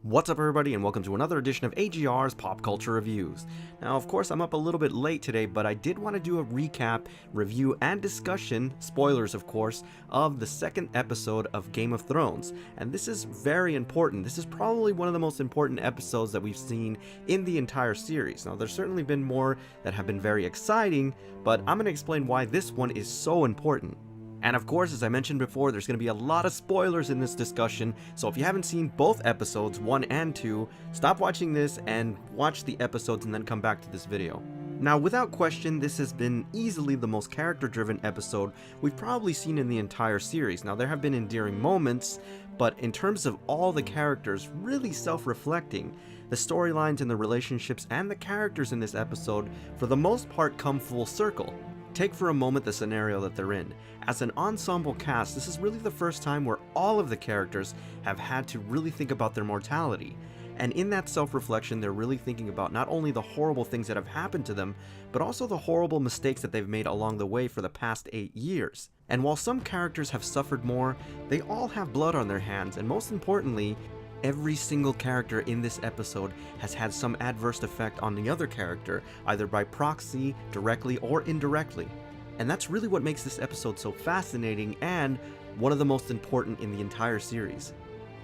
What's up everybody, and welcome to another edition of AGR's Pop Culture Reviews. Now of course I'm up a little bit late today, but I did want to do a recap, review, and discussion, spoilers of course, of the second episode of Game of Thrones. And this is very important. This is probably one of the most important episodes that we've seen in the entire series. Now there's certainly been more that have been very exciting, but I'm going to explain why this one is so important. And of course, as I mentioned before, there's going to be a lot of spoilers in this discussion, so if you haven't seen both episodes, 1 and 2, stop watching this and watch the episodes and then come back to this video. Now, without question, this has been easily the most character-driven episode we've probably seen in the entire series. Now, there have been endearing moments, but in terms of all the characters really self-reflecting, the storylines and the relationships and the characters in this episode, for the most part, come full circle. Take for a moment the scenario that they're in. As an ensemble cast, this is really the first time where all of the characters have had to really think about their mortality. And in that self-reflection, they're really thinking about not only the horrible things that have happened to them, but also the horrible mistakes that they've made along the way for the past 8 years. And while some characters have suffered more, they all have blood on their hands, and most importantly, every single character in this episode has had some adverse effect on the other character, either by proxy, directly, or indirectly. And that's really what makes this episode so fascinating and one of the most important in the entire series.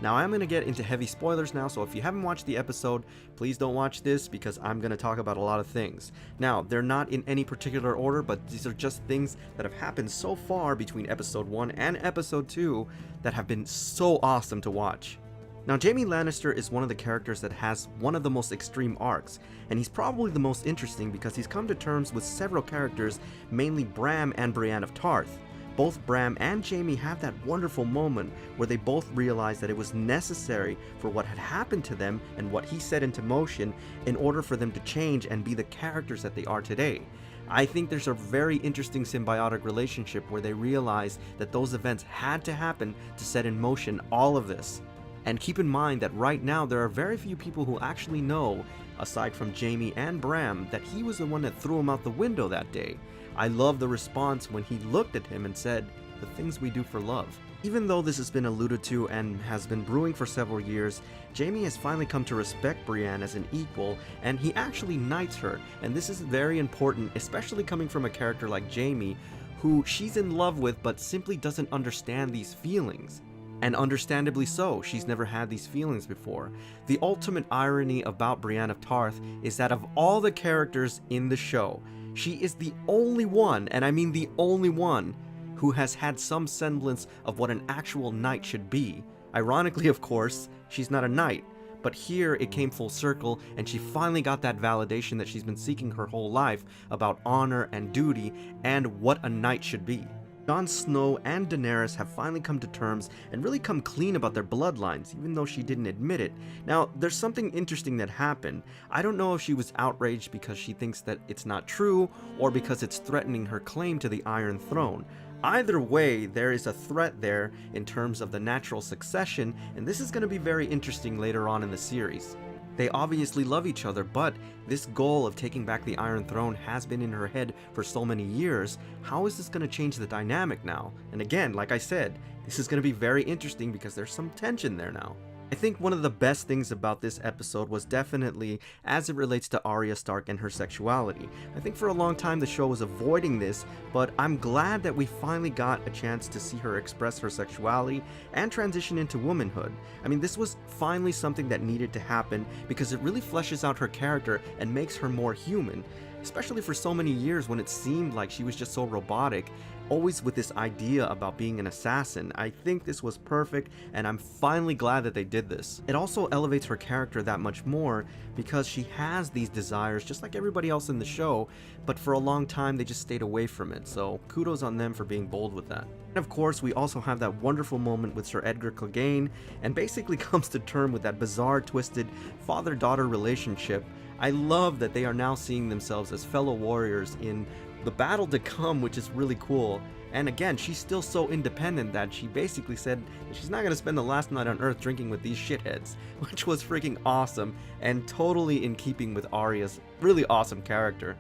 Now I'm going to get into heavy spoilers now, so if you haven't watched the episode, please don't watch this because I'm going to talk about a lot of things. Now, they're not in any particular order, but these are just things that have happened so far between episode 1 and episode 2 that have been so awesome to watch. Now, Jaime Lannister is one of the characters that has one of the most extreme arcs, and he's probably the most interesting because he's come to terms with several characters, mainly Bran and Brienne of Tarth. Both Bran and Jaime have that wonderful moment where they both realize that it was necessary for what had happened to them and what he set into motion in order for them to change and be the characters that they are today. I think there's a very interesting symbiotic relationship where they realize that those events had to happen to set in motion all of this. And keep in mind that right now there are very few people who actually know, aside from Jaime and Bran, that he was the one that threw him out the window that day. I love the response when he looked at him and said, "The things we do for love." Even though this has been alluded to and has been brewing for several years, Jaime has finally come to respect Brienne as an equal, and he actually knights her, and this is very important, especially coming from a character like Jaime, who she's in love with but simply doesn't understand these feelings. And understandably so, she's never had these feelings before. The ultimate irony about Brienne of Tarth is that of all the characters in the show, she is the only one, and I mean the only one, who has had some semblance of what an actual knight should be. Ironically, of course, she's not a knight, but here it came full circle and she finally got that validation that she's been seeking her whole life about honor and duty and what a knight should be. Jon Snow and Daenerys have finally come to terms and really come clean about their bloodlines, even though she didn't admit it. Now, there's something interesting that happened. I don't know if she was outraged because she thinks that it's not true, or because it's threatening her claim to the Iron Throne. Either way, there is a threat there in terms of the natural succession, and this is going to be very interesting later on in the series. They obviously love each other, but this goal of taking back the Iron Throne has been in her head for so many years. How is this going to change the dynamic now? And again, like I said, this is going to be very interesting because there's some tension there now. I think one of the best things about this episode was definitely as it relates to Arya Stark and her sexuality. I think for a long time the show was avoiding this, but I'm glad that we finally got a chance to see her express her sexuality and transition into womanhood. I mean, this was finally something that needed to happen because it really fleshes out her character and makes her more human. Especially for so many years when it seemed like she was just so robotic, always with this idea about being an assassin. I think this was perfect, and I'm finally glad that they did this. It also elevates her character that much more because she has these desires just like everybody else in the show, but for a long time they just stayed away from it, so kudos on them for being bold with that. And of course, we also have that wonderful moment with Sir Edgar Clegane, and basically comes to term with that bizarre, twisted father-daughter relationship. I love that they are now seeing themselves as fellow warriors in the battle to come, which is really cool. And again, she's still so independent that she basically said that she's not going to spend the last night on Earth drinking with these shitheads, which was freaking awesome and totally in keeping with Arya's really awesome character.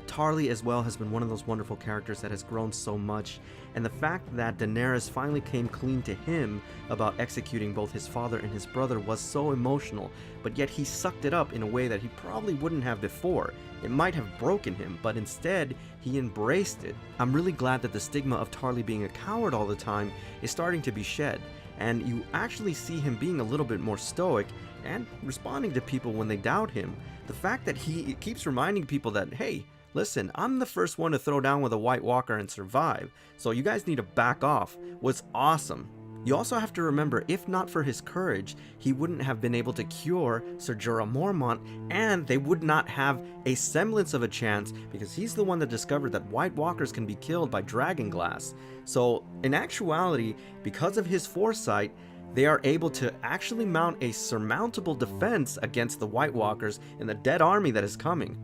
Tarly as well has been one of those wonderful characters that has grown so much, and the fact that Daenerys finally came clean to him about executing both his father and his brother was so emotional, but yet he sucked it up in a way that he probably wouldn't have before. It might have broken him, but instead, he embraced it. I'm really glad that the stigma of Tarly being a coward all the time is starting to be shed, and you actually see him being a little bit more stoic and responding to people when they doubt him. The fact that he keeps reminding people that, hey, listen, I'm the first one to throw down with a White Walker and survive, so you guys need to back off, was awesome. You also have to remember, if not for his courage, he wouldn't have been able to cure Ser Jorah Mormont, and they would not have a semblance of a chance because he's the one that discovered that White Walkers can be killed by dragon glass. So in actuality, because of his foresight, they are able to actually mount a surmountable defense against the White Walkers and the dead army that is coming.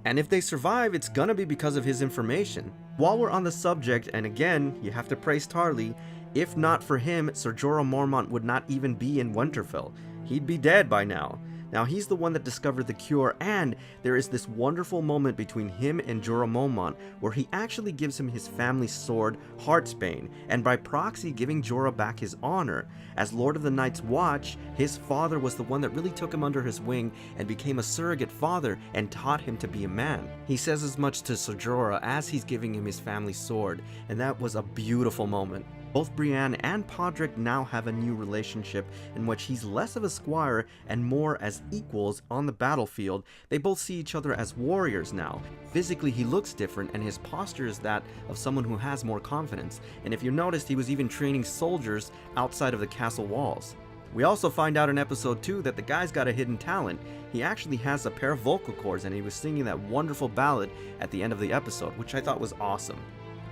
And if they survive, it's gonna be because of his information. While we're on the subject, and again, you have to praise Tarly, if not for him, Ser Jorah Mormont would not even be in Winterfell. He'd be dead by now. Now, he's the one that discovered the cure, and there is this wonderful moment between him and Jorah Mormont where he actually gives him his family's sword, Heartsbane, and by proxy giving Jorah back his honor. As Lord of the Night's Watch, his father was the one that really took him under his wing and became a surrogate father and taught him to be a man. He says as much to Ser Jorah as he's giving him his family's sword, and that was a beautiful moment. Both Brienne and Podrick now have a new relationship in which he's less of a squire and more as equals on the battlefield. They both see each other as warriors now. Physically he looks different and his posture is that of someone who has more confidence. And if you noticed, he was even training soldiers outside of the castle walls. We also find out in episode 2 that the guy's got a hidden talent. He actually has a pair of vocal cords and he was singing that wonderful ballad at the end of the episode, which I thought was awesome.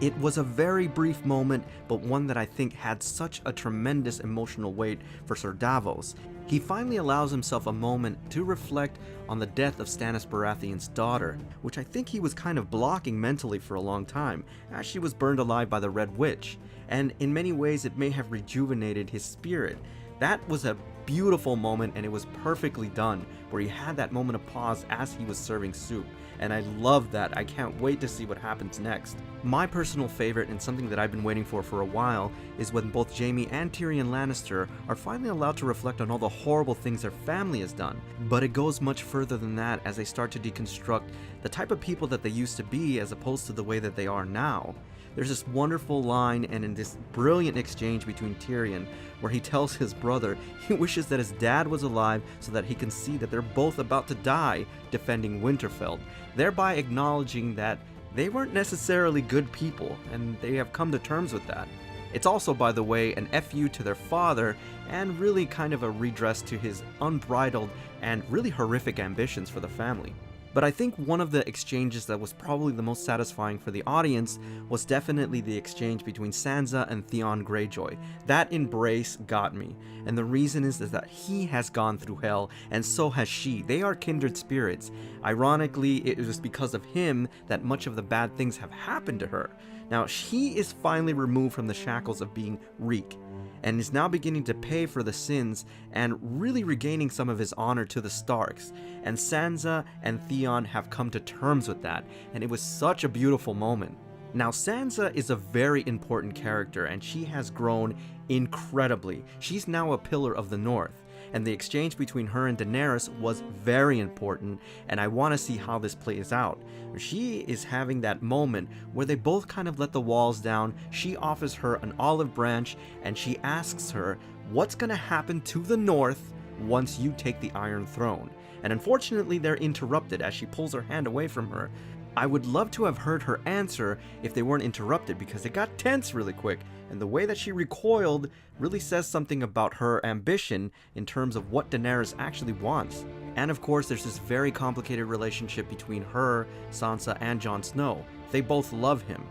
It was a very brief moment, but one that I think had such a tremendous emotional weight for Sir Davos. He finally allows himself a moment to reflect on the death of Stannis Baratheon's daughter, which I think he was kind of blocking mentally for a long time, as she was burned alive by the Red Witch, and in many ways it may have rejuvenated his spirit. That was a beautiful moment and it was perfectly done, where he had that moment of pause as he was serving soup. And I love that. I can't wait to see what happens next. My personal favorite, and something that I've been waiting for a while, is when both Jaime and Tyrion Lannister are finally allowed to reflect on all the horrible things their family has done. But it goes much further than that as they start to deconstruct the type of people that they used to be as opposed to the way that they are now. There's this wonderful line and in this brilliant exchange between Tyrion where he tells his brother he wishes that his dad was alive so that he can see that they're both about to die defending Winterfell, thereby acknowledging that they weren't necessarily good people and they have come to terms with that. It's also, by the way, an FU to their father and really kind of a redress to his unbridled and really horrific ambitions for the family. But I think one of the exchanges that was probably the most satisfying for the audience was definitely the exchange between Sansa and Theon Greyjoy. That embrace got me, and the reason is that he has gone through hell, and so has she. They are kindred spirits. Ironically, it was because of him that much of the bad things have happened to her. Now, she is finally removed from the shackles of being Reek, and is now beginning to pay for the sins and really regaining some of his honor to the Starks. And Sansa and Theon have come to terms with that, and it was such a beautiful moment. Now, Sansa is a very important character, and she has grown incredibly. She's now a pillar of the North, and the exchange between her and Daenerys was very important, and I want to see how this plays out. She is having that moment where they both kind of let the walls down. She offers her an olive branch, and she asks her, what's going to happen to the North once you take the Iron Throne? And unfortunately, they're interrupted as she pulls her hand away from her. I would love to have heard her answer if they weren't interrupted, because it got tense really quick, and the way that she recoiled really says something about her ambition in terms of what Daenerys actually wants. And of course, there's this very complicated relationship between her, Sansa, and Jon Snow. They both love him.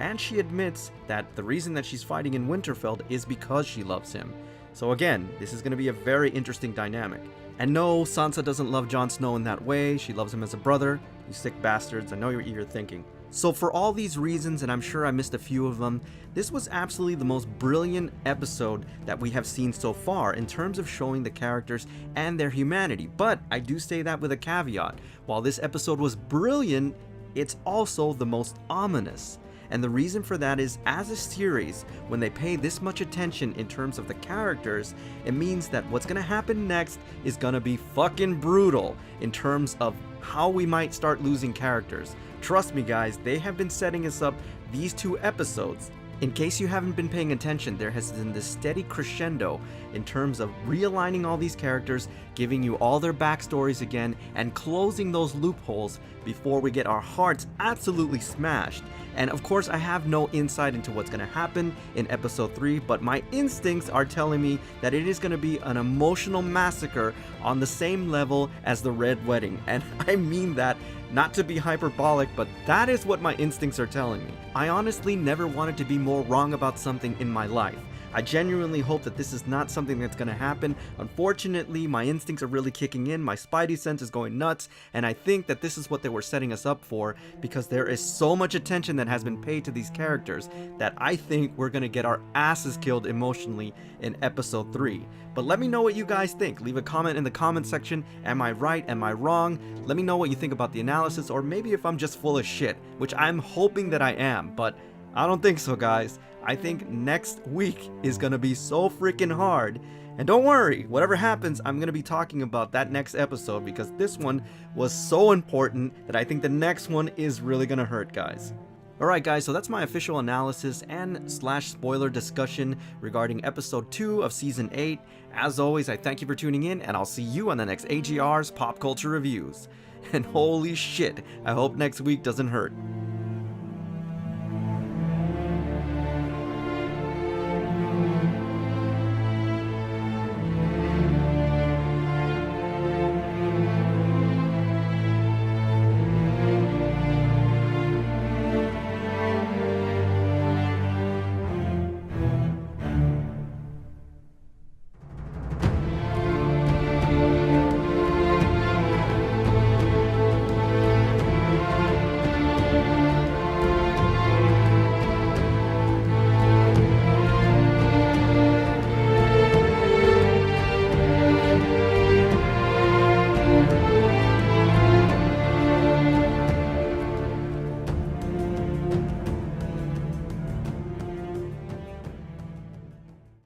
And she admits that the reason that she's fighting in Winterfell is because she loves him. So again, this is going to be a very interesting dynamic. And no, Sansa doesn't love Jon Snow in that way. She loves him as a brother. You sick bastards, I know what you're thinking. So for all these reasons, and I'm sure I missed a few of them, this was absolutely the most brilliant episode that we have seen so far in terms of showing the characters and their humanity. But I do say that with a caveat. While this episode was brilliant, it's also the most ominous. And the reason for that is, as a series, when they pay this much attention in terms of the characters, it means that what's gonna happen next is gonna be fucking brutal in terms of how we might start losing characters. Trust me guys, they have been setting us up these 2 episodes. In case you haven't been paying attention, there has been this steady crescendo in terms of realigning all these characters, giving you all their backstories again, and closing those loopholes before we get our hearts absolutely smashed. And of course, I have no insight into what's going to happen in episode 3, but my instincts are telling me that it is going to be an emotional massacre on the same level as the Red Wedding. And I mean that not to be hyperbolic, but that is what my instincts are telling me. I honestly never wanted to be more wrong about something in my life. I genuinely hope that this is not something that's going to happen. Unfortunately, my instincts are really kicking in, my spidey sense is going nuts, and I think that this is what they were setting us up for, because there is so much attention that has been paid to these characters that I think we're going to get our asses killed emotionally in episode 3. But let me know what you guys think. Leave a comment in the comment section. Am I right? Am I wrong? Let me know what you think about the analysis, or maybe if I'm just full of shit, which I'm hoping that I am, but I don't think so, guys. I think next week is gonna be so freaking hard. And don't worry, whatever happens, I'm gonna be talking about that next episode, because this one was so important that I think the next one is really gonna hurt, guys. Alright guys, so that's my official analysis and slash spoiler discussion regarding episode 2 of season 8. As always, I thank you for tuning in, and I'll see you on the next AGR's Pop Culture Reviews. And holy shit, I hope next week doesn't hurt.